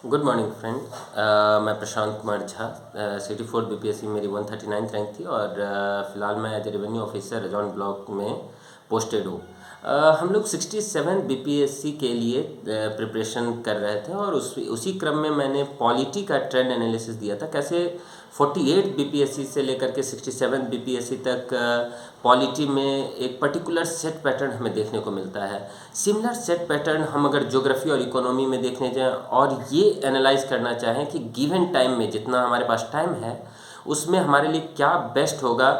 Good morning friend. मैं Prashant Kumar Jha. Sixty fourth BPSC मेरी 139 rank थी और फ़िलहाल मैं as a revenue officer Rajaun block में पोस्टेड हूँ। हम लोग 67 बीपीएससी के लिए प्रिपरेशन कर रहे थे और उसी क्रम में मैंने पॉलिटी का ट्रेंड एनालिसिस दिया था। कैसे 48 बीपीएससी से लेकर के 67 बीपीएससी तक पॉलिटी में एक पर्टिकुलर सेट पैटर्न हमें देखने को मिलता है। सिमिलर सेट पैटर्न हम अगर ज्योग्राफी और इकोनॉमी में देखने जाएं और ये एनालाइज करना चाहें कि गिवन टाइम में जितना हमारे पास टाइम है उसमें हमारे लिए क्या बेस्ट होगा,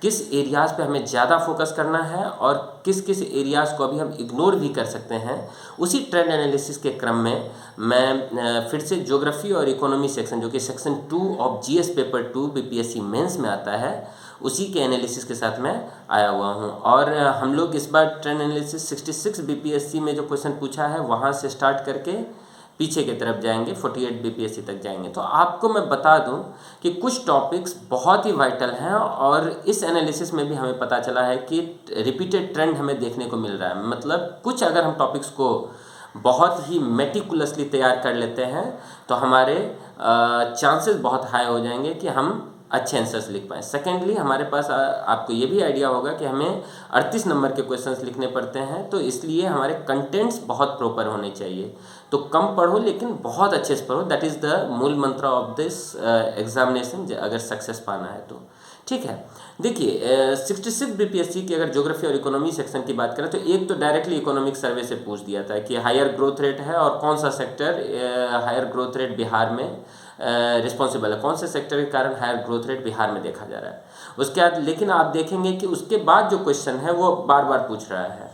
किस एरियाज़ पे हमें ज़्यादा फोकस करना है और किस किस एरियाज़ को अभी हम इग्नोर भी कर सकते हैं, उसी ट्रेंड एनालिसिस के क्रम में मैं फिर से ज्योग्राफी और इकोनॉमी सेक्शन जो कि section 2 of GS paper 2 BPSC mains में आता है, उसी के एनालिसिस के साथ मैं आया हुआ हूँ। और हम लोग इस बार ट्रेंड एनालिसिस 66 बीपीएससी में जो क्वेश्चन पूछा है वहाँ से स्टार्ट करके पीछे की तरफ जाएंगे, 48 बीपीएससी तक जाएंगे। तो आपको मैं बता दूं कि कुछ टॉपिक्स बहुत ही वाइटल हैं और इस एनालिसिस में भी हमें पता चला है कि रिपीटेड ट्रेंड हमें देखने को मिल रहा है। मतलब कुछ अगर हम टॉपिक्स को बहुत ही मेटिकुलसली तैयार कर लेते हैं तो हमारे चांसेस बहुत हाई हो जाएंगे कि हम अच्छे आंसर्स लिख पाएँ। सेकेंडली हमारे पास आपको ये भी आइडिया होगा कि हमें 38 नंबर के क्वेश्चंस लिखने पड़ते हैं, तो इसलिए हमारे कंटेंट्स बहुत प्रॉपर होने चाहिए। तो कम पढ़ो लेकिन बहुत अच्छे से पढ़ो, दैट इज़ द मूल मंत्र ऑफ दिस एग्जामिनेशन अगर सक्सेस पाना है तो। ठीक है, देखिए 66 बीपीएससी की अगर ज्योग्राफी और इकोनॉमी सेक्शन की बात करें तो एक तो डायरेक्टली इकोनॉमिक सर्वे से पूछ दिया था कि हायर ग्रोथ रेट है और कौन सा sector higher growth rate Bihar में रिस्पॉन्सिबल है, कौन से सेक्टर के कारण हायर ग्रोथ रेट बिहार में देखा जा रहा है। उसके बाद लेकिन आप देखेंगे कि उसके बाद जो क्वेश्चन है वो बार बार पूछ रहा है।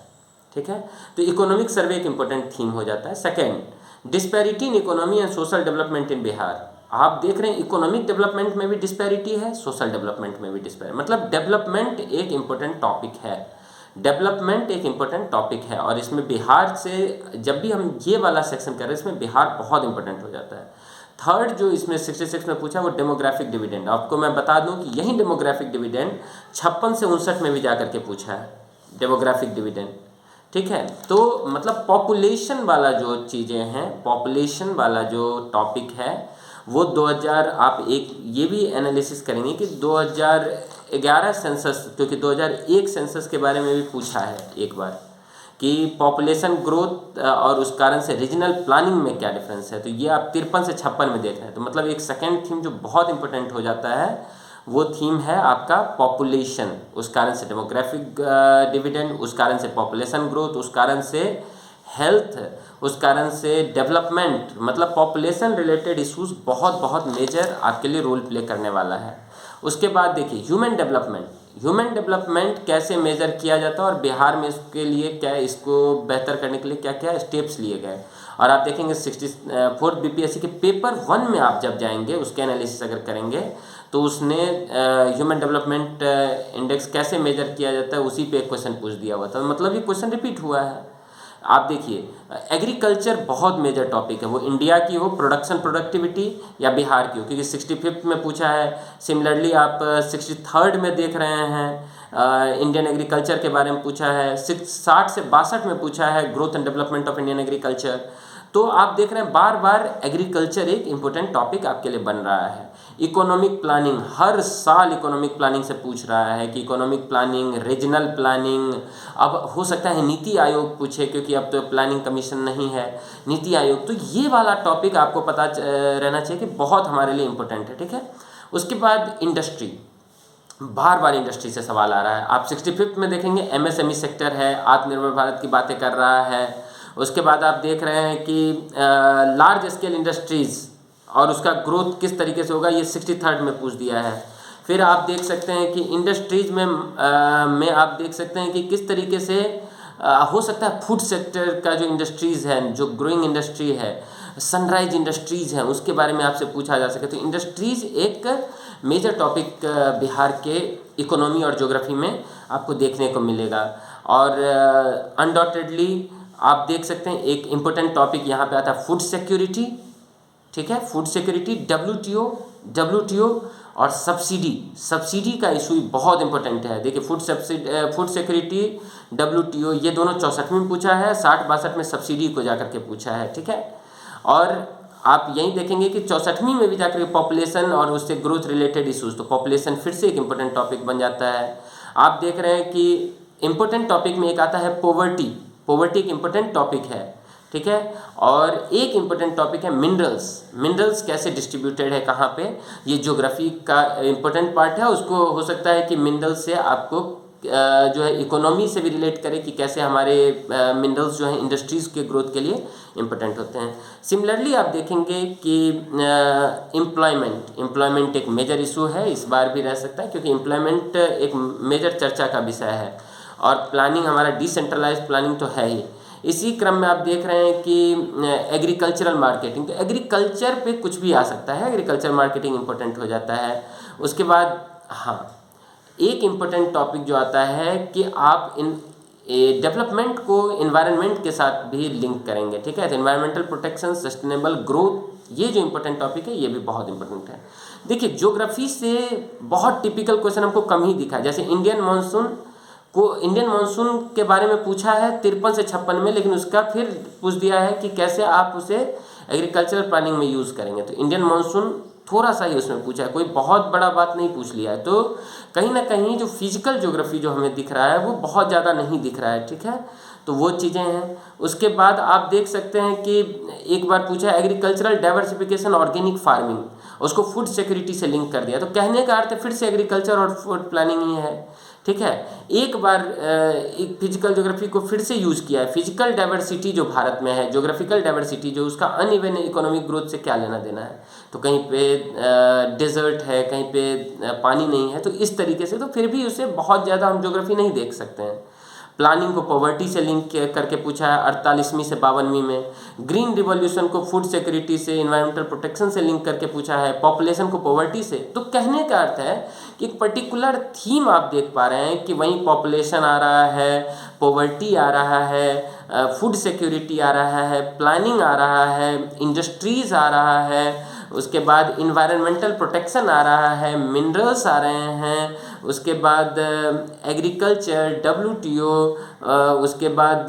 ठीक है, तो इकोनॉमिक सर्वे एक इंपॉर्टेंट थीम हो जाता है। Second, disparity in economy and social development in Bihar. आप देख रहे हैं इकोनॉमिक डेवलपमेंट में भी डिस्पैरिटी है, सोशल डेवलपमेंट में भी डिस्पैरिटी, मतलब डेवलपमेंट एक इम्पोर्टेंट टॉपिक है। डेवलपमेंट एक इम्पोर्टेंट टॉपिक है और इसमें बिहार से जब भी हम ये वाला सेक्शन कर रहे हैं इसमें बिहार बहुत इंपॉर्टेंट हो जाता है। थर्ड जो इसमें 66 में पूछा वो डेमोग्राफिक डिविडेंड। आपको मैं बता दूं कि यही डेमोग्राफिक डिविडेंड 56 से 59 में भी जा करके पूछा है, डेमोग्राफिक डिविडेंड। ठीक है, तो मतलब पॉपुलेशन वाला जो चीज़ें हैं, पॉपुलेशन वाला जो टॉपिक है वो 2000 आप एक ये भी एनालिसिस करेंगे कि 2011 सेंसस, क्योंकि 2001 सेंसस के बारे में भी पूछा है एक बार कि पॉपुलेशन ग्रोथ और उस कारण से रीजनल प्लानिंग में क्या डिफरेंस है। तो ये आप 53 से 56 में देख रहे हैं। तो मतलब एक सेकेंड थीम जो बहुत इंपॉर्टेंट हो जाता है वो थीम है आपका पॉपुलेशन, उस कारण से डेमोग्राफिक डिविडेंड, उस कारण से पॉपुलेशन ग्रोथ, उस कारण से हेल्थ, उस कारण से डेवलपमेंट, मतलब पॉपुलेशन रिलेटेड इश्यूज बहुत बहुत मेजर आपके लिए रोल प्ले करने वाला है। उसके बाद देखिए ह्यूमन डेवलपमेंट, ह्यूमन डेवलपमेंट कैसे मेजर किया जाता है और बिहार में इसके लिए क्या, इसको बेहतर करने के लिए क्या क्या स्टेप्स लिए गए। और आप देखेंगे 64 बीपीएससी के पेपर 1 में आप जब जाएंगे उसके एनालिसिस अगर करेंगे तो उसने ह्यूमन डेवलपमेंट इंडेक्स कैसे मेजर किया जाता है उसी पे एक क्वेश्चन पूछ दिया हुआ था। मतलब ये क्वेश्चन रिपीट हुआ है। आप देखिए एग्रीकल्चर बहुत मेजर टॉपिक है, वो इंडिया की हो प्रोडक्शन प्रोडक्टिविटी या बिहार की हो, क्योंकि 65 में पूछा है। सिमिलरली आप 63rd में देख रहे हैं इंडियन एग्रीकल्चर के बारे में पूछा है। 60 से 62 में पूछा है growth and development of Indian agriculture. तो आप देख रहे हैं बार बार एग्रीकल्चर एक इम्पोर्टेंट टॉपिक आपके लिए बन रहा है। इकोनॉमिक प्लानिंग, हर साल इकोनॉमिक प्लानिंग से पूछ रहा है कि इकोनॉमिक प्लानिंग, रीजनल प्लानिंग, अब हो सकता है नीति आयोग पूछे क्योंकि अब तो प्लानिंग कमीशन नहीं है, नीति आयोग। तो ये वाला टॉपिक आपको पता रहना चाहिए कि बहुत हमारे लिए इम्पोर्टेंट है। ठीक है, उसके बाद इंडस्ट्री, बार बार इंडस्ट्री से सवाल आ रहा है। आप 65 में देखेंगे एमएसएमई सेक्टर है, आत्मनिर्भर भारत की बातें कर रहा है। उसके बाद आप देख रहे हैं कि लार्ज स्केल इंडस्ट्रीज़ और उसका ग्रोथ किस तरीके से होगा, ये 63rd में पूछ दिया है। फिर आप देख सकते हैं कि इंडस्ट्रीज़ में आप देख सकते हैं कि किस तरीके से हो सकता है फूड सेक्टर का जो इंडस्ट्रीज़ है, जो ग्रोइंग इंडस्ट्री है, सनराइज इंडस्ट्रीज़ हैं, उसके बारे में आपसे पूछा जा सके। तो इंडस्ट्रीज़ एक मेजर टॉपिक बिहार के इकोनॉमी और ज्योग्राफी में आपको देखने को मिलेगा। और अनडाउटेडली आप देख सकते हैं एक इम्पोर्टेंट टॉपिक यहाँ पे आता है फूड सिक्योरिटी। ठीक है, फूड सिक्योरिटी, डब्ल्यूटीओ और सब्सिडी का इशू बहुत इंपॉर्टेंट है। देखिए फूड सिक्योरिटी, डब्ल्यूटीओ ये दोनों 64 में पूछा है, 60-62 में सब्सिडी को जाकर के पूछा है। ठीक है, और आप यहीं देखेंगे कि 64वीं में भी जाकर पॉपुलेशन और उससे ग्रोथ रिलेटेड इश्यूज, तो पॉपुलेशन फिर से एक इम्पोर्टेंट टॉपिक बन जाता है। आप देख रहे हैं कि इम्पोर्टेंट टॉपिक में एक आता है पोवर्टी, पोवर्टी एक इम्पोर्टेंट टॉपिक है, ठीक है। और एक इम्पोर्टेंट टॉपिक है मिनरल्स, मिनरल्स कैसे डिस्ट्रीब्यूटेड है कहाँ पे, ये ज्योग्राफी का इम्पोर्टेंट पार्ट है। उसको हो सकता है कि मिनरल्स से आपको जो है इकोनॉमी से भी रिलेट करें कि कैसे हमारे मिनरल्स जो है इंडस्ट्रीज़ के ग्रोथ के लिए इम्पोर्टेंट होते हैं। सिमिलरली आप देखेंगे कि एम्प्लॉयमेंट एक मेजर इशू है, इस बार भी रह सकता है क्योंकि एम्प्लॉयमेंट एक मेजर चर्चा का विषय है। और प्लानिंग हमारा डिसेंट्रलाइज्ड प्लानिंग तो है ही। इसी क्रम में आप देख रहे हैं कि एग्रीकल्चरल मार्केटिंग, तो एग्रीकल्चर पे कुछ भी आ सकता है, एग्रीकल्चर मार्केटिंग इंपॉर्टेंट हो जाता है। उसके बाद हाँ, एक इम्पोर्टेंट टॉपिक जो आता है कि आप इन डेवलपमेंट को इन्वायरमेंट के साथ भी लिंक करेंगे, ठीक है। तो इन्वायरमेंटल प्रोटेक्शन, सस्टेनेबल ग्रोथ, ये जो इम्पोर्टेंट टॉपिक है ये भी बहुत इंपॉर्टेंट है। देखिए ज्योग्राफी से बहुत टिपिकल क्वेश्चन हमको कम ही दिखा है, जैसे इंडियन मानसून के बारे में पूछा है 53 से 56 में, लेकिन उसका फिर पूछ दिया है कि कैसे आप उसे एग्रीकल्चरल प्लानिंग में यूज़ करेंगे। तो इंडियन मानसून थोड़ा सा ही उसमें पूछा है, कोई बहुत बड़ा बात नहीं पूछ लिया है। तो कहीं ना कहीं जो फिजिकल ज्योग्राफी जो हमें दिख रहा है वो बहुत ज़्यादा नहीं दिख रहा है, ठीक है। तो वो चीज़ें हैं। उसके बाद आप देख सकते हैं कि एक बार पूछा है एग्रीकल्चरल डाइवर्सिफिकेशन ऑर्गेनिक फार्मिंग, उसको फूड सिक्योरिटी से लिंक कर दिया। तो कहने का अर्थ फिर से एग्रीकल्चर और फूड प्लानिंग ही है, ठीक है। एक बार एक फिजिकल ज्योग्राफी को फिर से यूज़ किया है। फिजिकल डाइवर्सिटी जो भारत में है, ज्योग्राफिकल डाइवर्सिटी जो, उसका अनइवन इकोनॉमिक ग्रोथ से क्या लेना देना है। तो कहीं पे डेजर्ट है, कहीं पे पानी नहीं है, तो इस तरीके से तो फिर भी उसे बहुत ज़्यादा हम ज्योग्राफी नहीं देख सकते हैं। प्लानिंग को पॉवर्टी से लिंक करके पूछा है 48वीं से 52वीं में। ग्रीन रिवॉल्यूशन को फूड सिक्योरिटी से, इन्वायरमेंटल प्रोटेक्शन से लिंक करके पूछा है। पॉपुलेशन को पॉवर्टी से। तो कहने का अर्थ है कि एक पर्टिकुलर थीम आप देख पा रहे हैं कि वहीं पॉपुलेशन आ रहा है, पॉवर्टी आ रहा है, फूड सिक्योरिटी आ रहा है, प्लानिंग आ रहा है, इंडस्ट्रीज़ आ रहा है, उसके बाद इन्वायरमेंटल प्रोटेक्शन आ रहा है, मिनरल्स आ रहे हैं, उसके बाद एग्रीकल्चर, WTO, उसके बाद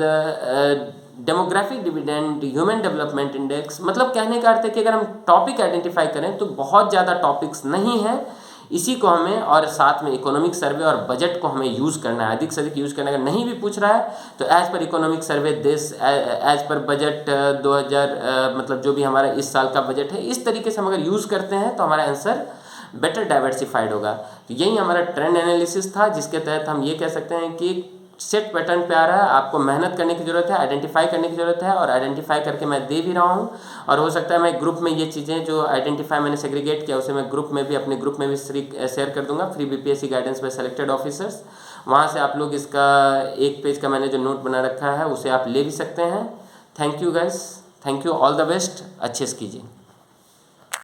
demographic dividend, human development index. मतलब कहने का अर्थ है कि अगर हम टॉपिक आइडेंटिफाई करें तो बहुत ज़्यादा टॉपिक्स नहीं हैं। इसी को हमें, और साथ में इकोनॉमिक सर्वे और बजट को हमें यूज़ करना है, अधिक से अधिक यूज़ करना है। अगर नहीं भी पूछ रहा है तो as per economic survey this, as per budget 2000, मतलब जो भी हमारा इस साल का बजट है, इस तरीके से हम अगर यूज़ करते हैं तो हमारा आंसर बेटर डाइवर्सिफाइड होगा। तो यही हमारा ट्रेंड एनालिसिस था, जिसके तहत हम ये कह सकते हैं कि सेट पैटर्न पे आ रहा है, आपको मेहनत करने की ज़रूरत है, आइडेंटिफाई करने की ज़रूरत है, और आइडेंटिफाई करके मैं दे भी रहा हूँ। और हो सकता है मैं ग्रुप में ये चीज़ें जो आइडेंटिफाई मैंने सेग्रीगेट किया उसे मैं ग्रुप में भी, अपने ग्रुप में भी शेयर कर दूंगा, free BPSC guidance bye selected officers. वहाँ से आप लोग इसका एक पेज का मैंने जो नोट बना रखा है उसे आप ले भी सकते हैं। Thank you guys, thank you, all the best, अच्छे से कीजिए।